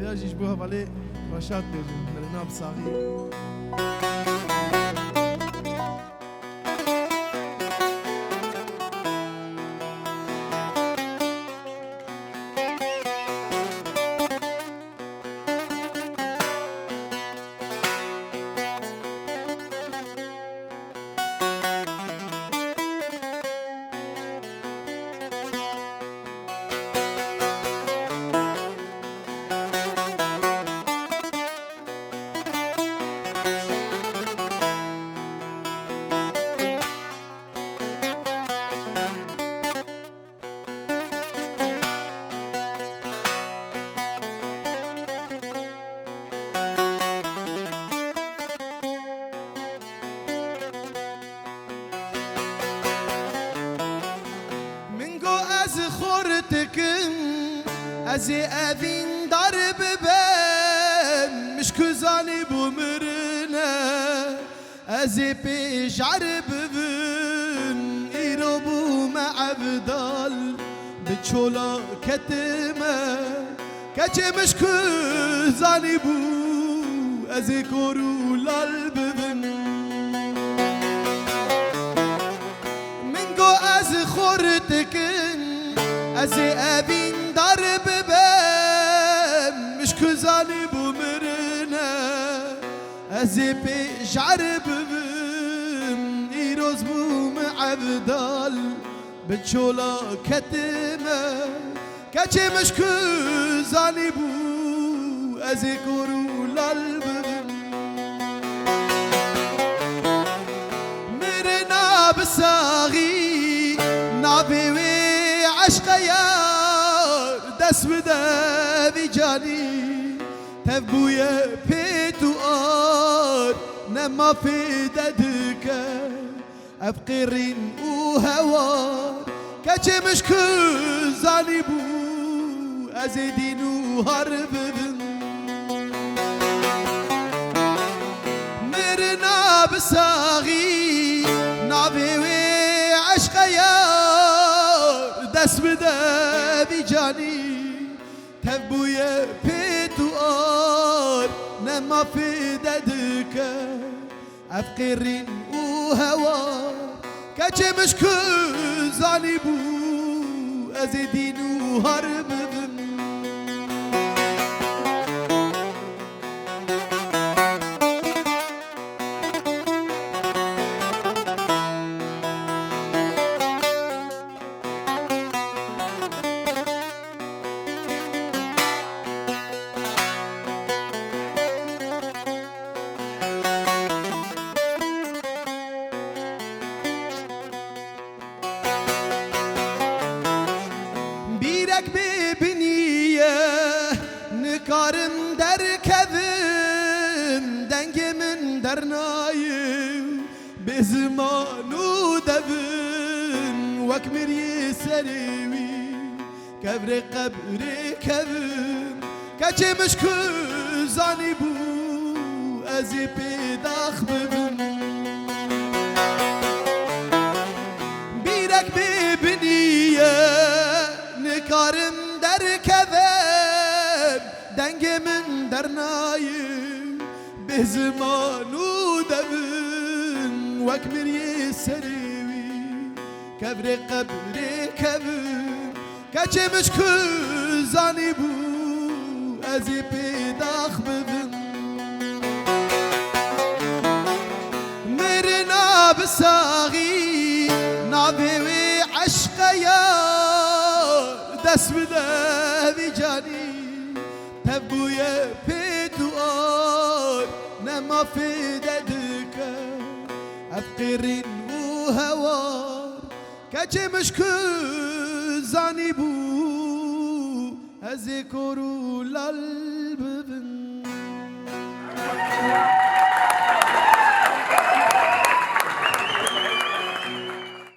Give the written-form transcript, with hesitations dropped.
يا جيش بوها بالي رشاد بيجي مرنا بصاغي خورتكم ازي ابين درب بم مش كزاني بمرنا ازي بيش عرب بن ايروبو مع بدال بتشولا كتمه كچه مش كزاني بو ازي كورو لالبن منگو از خورتكم ازي ابين درب بم مش كزاني بمرنا ازي بيش عرب بم ايروز بو معبدال بتشولا كتمه كچه مش كزاني بو ازي كورو لالبم مرنا بساغي نابي عشق یار دست بده بی جانی تبوی پیتو آر نما فیده دکه افقرین او هوار کچه مش کزانی بو از دینو هر ببن مرنا بساغی نابی عشق یار دست بده بی جانی تبوی پیتو آر نما فیده دکه افقرین او هوا کچه مش کزانی بو از دینو هر ببن نکارم در کدم دنگمن در نایم به زمانو دبن وک مری سریوی کبر قبر کدم کچه مش کزانی بو ازی پیداخ ببن بیرک ببینیه نکارم در کدم دنگ من در نایم به زمانو دبن وک مری سریوی کبر قبر کبن کچه مش کزانی بو ازی پیداخ ببن مرنا بساغی نابی عشق یار دست بده بی جانی تبوی پیتو آر نما فیده دکه افقرین و هوار کچه مش کزانی بو ازی کرو لال